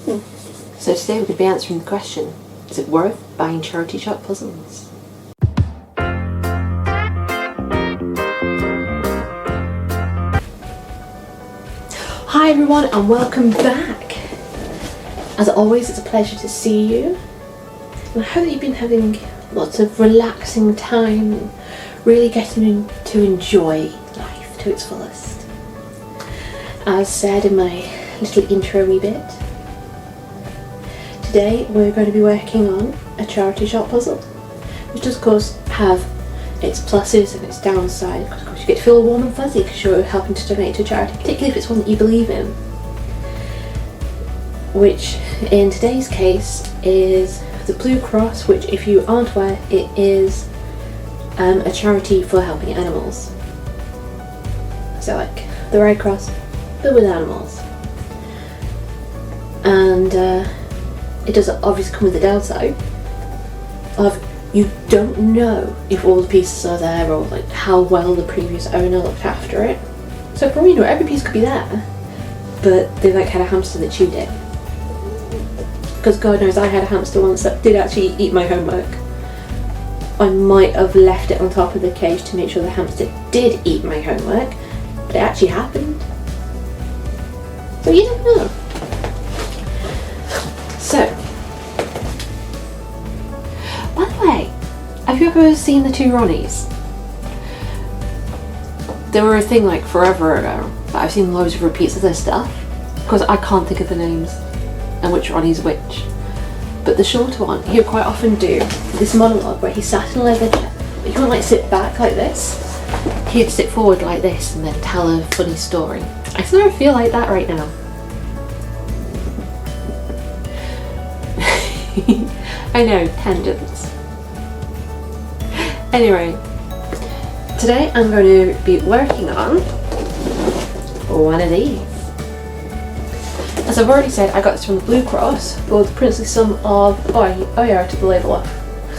So today we're going to be answering the question, is it worth buying charity shop puzzles? Hi everyone and welcome back. As always, it's a pleasure to see you. And I hope that you've been having lots of relaxing time and really getting to enjoy life to its fullest. As said in my little intro-y bit, today we're going to be working on a charity shop puzzle, which does of course have its pluses and its downsides, because of course you get to feel warm and fuzzy because you're helping to donate to a charity, particularly if it's one that you believe in, which in today's case is the Blue Cross, which if you aren't aware, it is a charity for helping animals. So like the Red Cross, but with animals. And it does obviously come with the downside of you don't know if all the pieces are there or like how well the previous owner looked after it. So for all you know, every piece could be there, but they like had a hamster that chewed it. Because God knows I had a hamster once that did actually eat my homework. I might have left it on top of the cage to make sure the hamster did eat my homework, but it actually happened. So you don't know. So, by the way, have you ever seen the two Ronnies? They were a thing like forever ago, but I've seen loads of repeats of their stuff because I can't think of the names and which Ronnie's which. But the shorter one, he would quite often do this monologue where he sat in a leather chair, but he wouldn't like sit back like this. He'd sit forward like this and then tell a funny story. I sort of feel like that right now. I know, tangents. Anyway, today I'm going to be working on one of these. As I've already said, I got this from the Blue Cross for the princely sum of, oh yeah, I took the label off.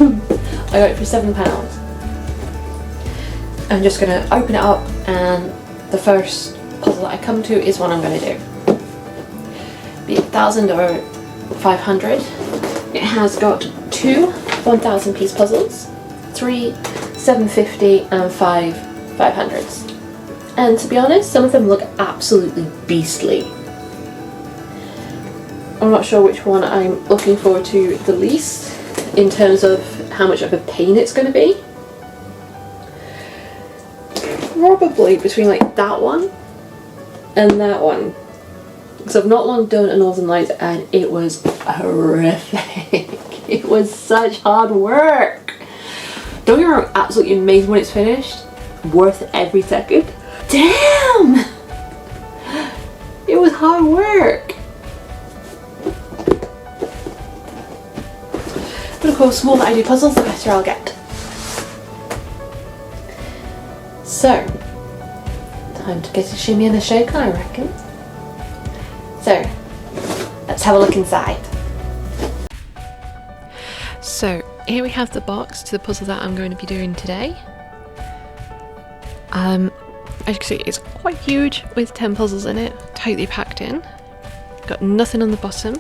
I got it for £7. I'm just going to open it up, and the first puzzle that I come to is one I'm going to do. Be it 1,000 or 500. It has got 2 1,000 piece puzzles, 3 750 and 5 500s. And to be honest, some of them look absolutely beastly. I'm not sure which one I'm looking forward to the least in terms of how much of a pain it's going to be. Probably between like that one and that one. Because I've not long done a Northern Lights and it was horrific. It was such hard work. Don't get me wrong, absolutely amazing when it's finished. Worth every second. Damn! It was hard work. But of course, the more that I do puzzles, the better I'll get. So, time to get a shimmy and a shake, I reckon. So, let's have a look inside. So, here we have the box to the puzzle that I'm going to be doing today. As you can see, it's quite huge with 10 puzzles in it, tightly packed in. Got nothing on the bottom.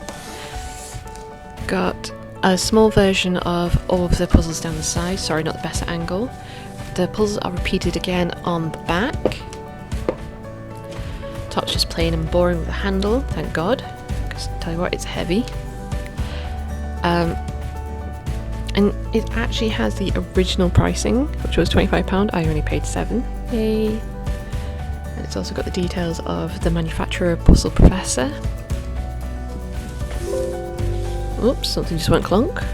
Got a small version of all of the puzzles down the side, sorry, not the best angle. The puzzles are repeated again on the back. Top's just plain and boring with a handle, thank God, because tell you what, it's heavy. And it actually has the original pricing, which was £25, I only paid £7. Yay! And it's also got the details of the manufacturer, Puzzle Professor. Oops, something just went clonk.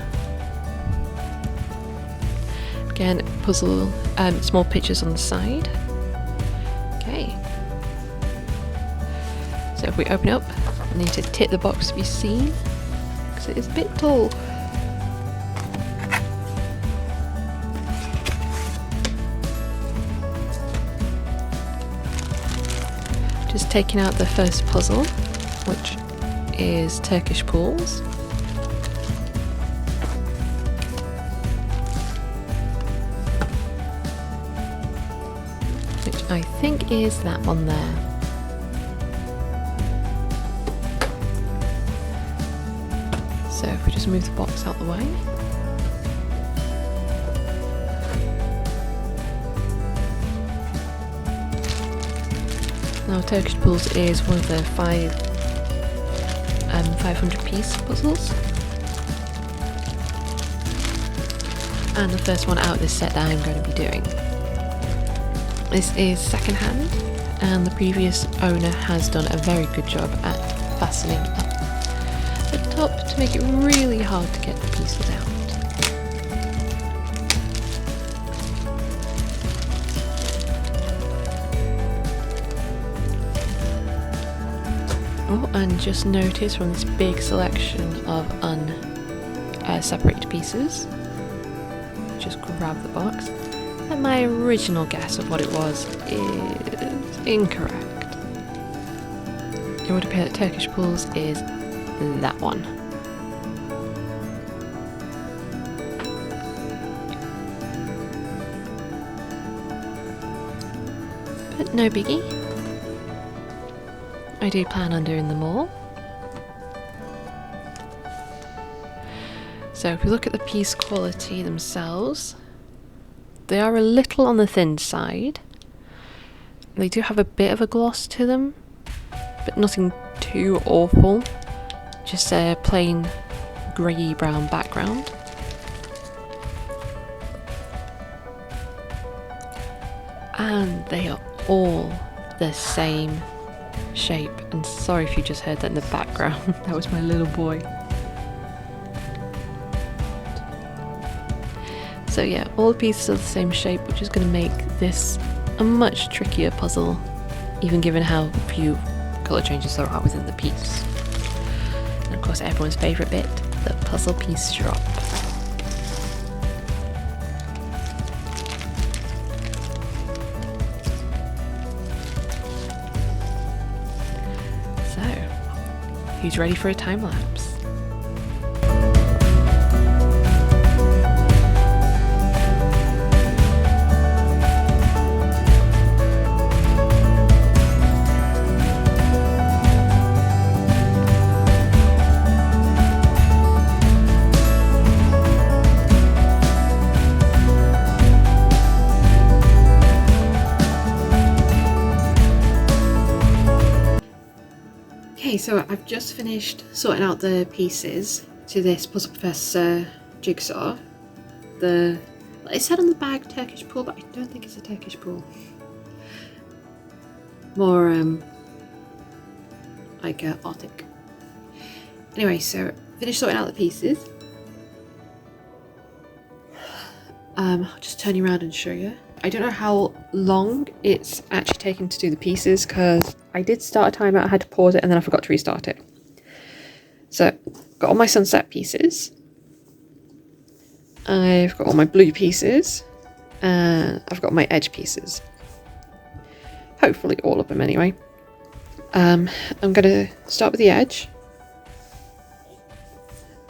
Again, puzzle, small pictures on the side. Okay. So if we open it up, I need to tip the box to be seen, because it is a bit tall. Just taking out the first puzzle, which is Turkish pools. Which I think is that one there. So if we just move the box out the way. Now Turkish pulls is one of the 500 piece puzzles. And the first one out of this set that I'm going to be doing. This is second hand, and the previous owner has done a very good job at fastening up the top to make it really hard to get the pieces out. Oh, and just notice from this big selection of unseparated pieces, just grab the box, and my original guess of what it was is incorrect. It would appear that Turkish pulls is that one. But no biggie. I do plan on doing them all. So if we look at the piece quality themselves, they are a little on the thin side. They do have a bit of a gloss to them, but nothing too awful. Just a plain grey brown background. And they are all the same shape. And sorry if you just heard that in the background. That was my little boy. So yeah, all the pieces are the same shape, which is going to make this a much trickier puzzle, even given how few colour changes there are within the piece. And of course everyone's favourite bit, the puzzle piece drop. So, who's ready for a time lapse? Okay, so I've just finished sorting out the pieces to this Puzzle Professor jigsaw. It said on the bag Turkish pull, but I don't think it's a Turkish pull. More like Arctic. Anyway, so finished sorting out the pieces. I'll just turn you around and show you. I don't know how long it's actually taken to do the pieces because I did start a timer, I had to pause it and then I forgot to restart it. So, got all my sunset pieces. I've got all my blue pieces. And I've got my edge pieces. Hopefully all of them anyway. I'm going to start with the edge.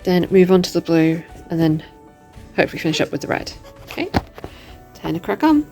Then move on to the blue and then hopefully finish up with the red. Okay, time to crack on.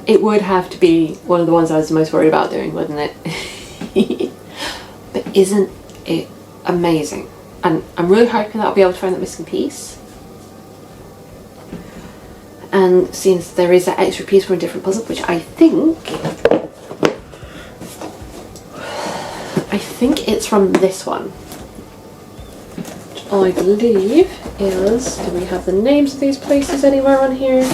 It would have to be one of the ones I was most worried about doing, wouldn't it? But isn't it amazing? And I'm really hoping that I'll be able to find that missing piece. And since there is that extra piece from a different puzzle, which I think it's from this one. Which I believe is, do we have the names of these places anywhere on here?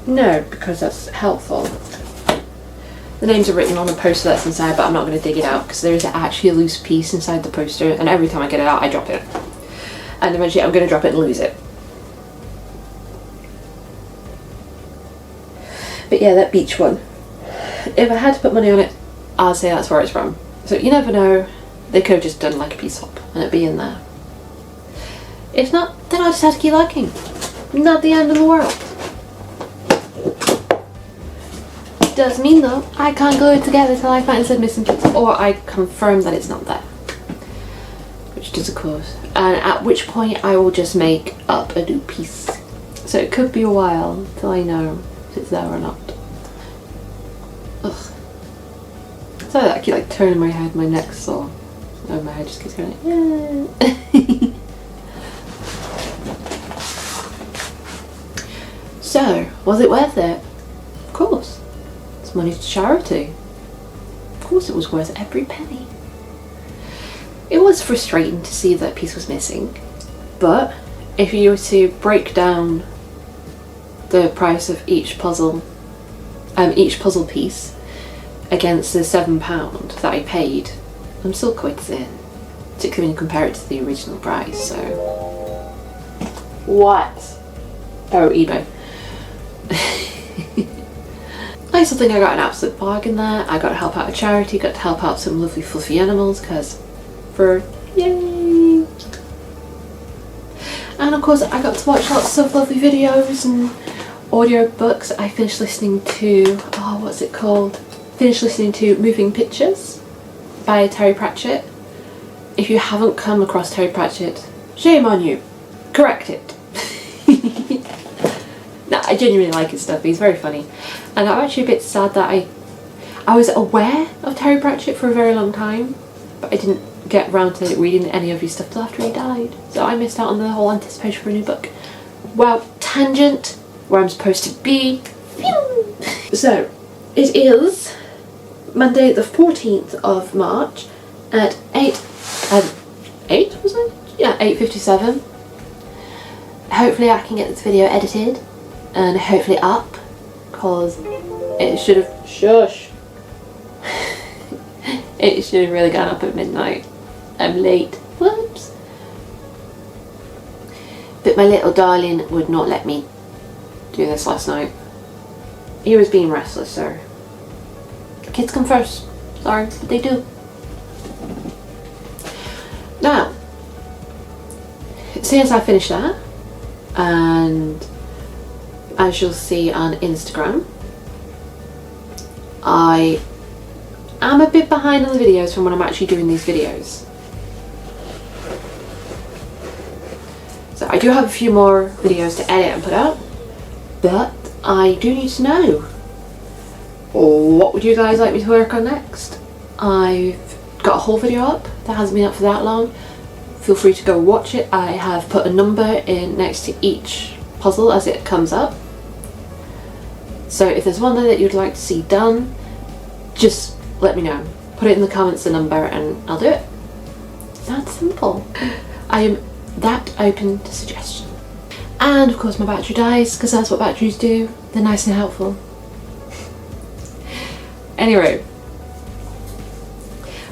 No, because that's helpful. The names are written on the poster that's inside, but I'm not going to dig it out because there is actually a loose piece inside the poster, and every time I get it out I drop it. And eventually I'm going to drop it and lose it. But yeah, that beach one. If I had to put money on it, I'd say that's where it's from. So you never know, they could have just done like a piece swap and it'd be in there. If not, then I'll just have to keep looking. Not the end of the world. Does mean though, I can't glue it together till I find said missing piece, or I confirm that it's not there. Which does of course. And at which point I will just make up a new piece. So it could be a while till I know if it's there or not. Ugh. So I keep like turning my head, my neck's sore. Oh, my head just keeps going like, yeah. So, was it worth it? Of course. It's money to charity. Of course it was worth every penny. It was frustrating to see that piece was missing, but if you were to break down the price of each puzzle piece against the £7 that I paid, I'm still quite in, particularly when you compare it to the original price. So what? Oh, eBay. I still think I got an absolute bargain there. I got to help out a charity, got to help out some lovely fluffy animals, because yay! And of course I got to watch lots of lovely videos and audio books. I finished listening to, oh, what's it called? Finished listening to Moving Pictures by Terry Pratchett. If you haven't come across Terry Pratchett, shame on you. Correct it. No, I genuinely like his stuff. He's very funny. And I'm actually a bit sad that I was aware of Terry Pratchett for a very long time, but I didn't get around to reading any of his stuff till after he died. So I missed out on the whole anticipation for a new book. Wow, tangent, where I'm supposed to be. So, it is Monday the 14th of March at 8 was it? Yeah, 8:57. Hopefully I can get this video edited and hopefully up, because it should have, shush. It should have really gone up at midnight. I'm late. Whoops. But my little darling would not let me do this last night. He was being restless, so kids come first. Sorry, but they do. Now, since I finished that, and as you'll see on Instagram, I am a bit behind on the videos from when I'm actually doing these videos. So I do have a few more videos to edit and put out, but I do need to know, what would you guys like me to work on next? I've got a whole video up that hasn't been up for that long. Feel free to go watch it. I have put a number in next to each puzzle as it comes up. So if there's one there that you'd like to see done, just let me know. Put it in the comments, the number, and I'll do it. That's simple. I am that open to suggestion. And of course my battery dies, because that's what batteries do. They're nice and helpful. Anyway,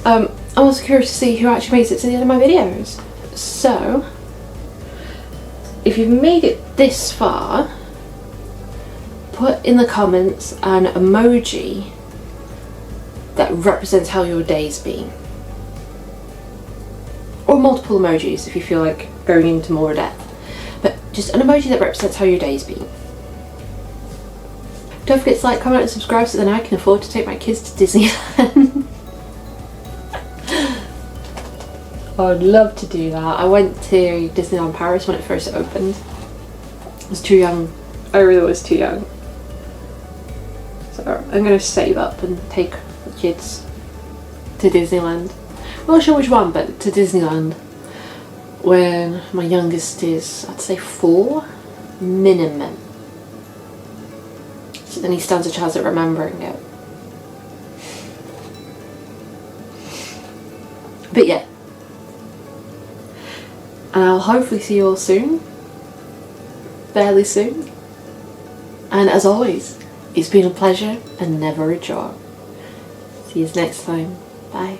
I'm also curious to see who actually makes it to the end of my videos. So, if you've made it this far, put in the comments an emoji that represents how your day's been. Or multiple emojis if you feel like going into more depth. But just an emoji that represents how your day's been. Don't forget to like, comment and subscribe so then I can afford to take my kids to Disneyland. I'd love to do that. I went to Disneyland Paris when it first opened. I was too young I really was too young. So I'm going to save up and take the kids to Disneyland. I'm not sure which one, but to Disneyland when my youngest is, I'd say 4 minimum. So then he stands a chance at remembering it. But yeah. And I'll hopefully see you all soon. Fairly soon. And as always, it's been a pleasure and never a chore. See you next time. Bye.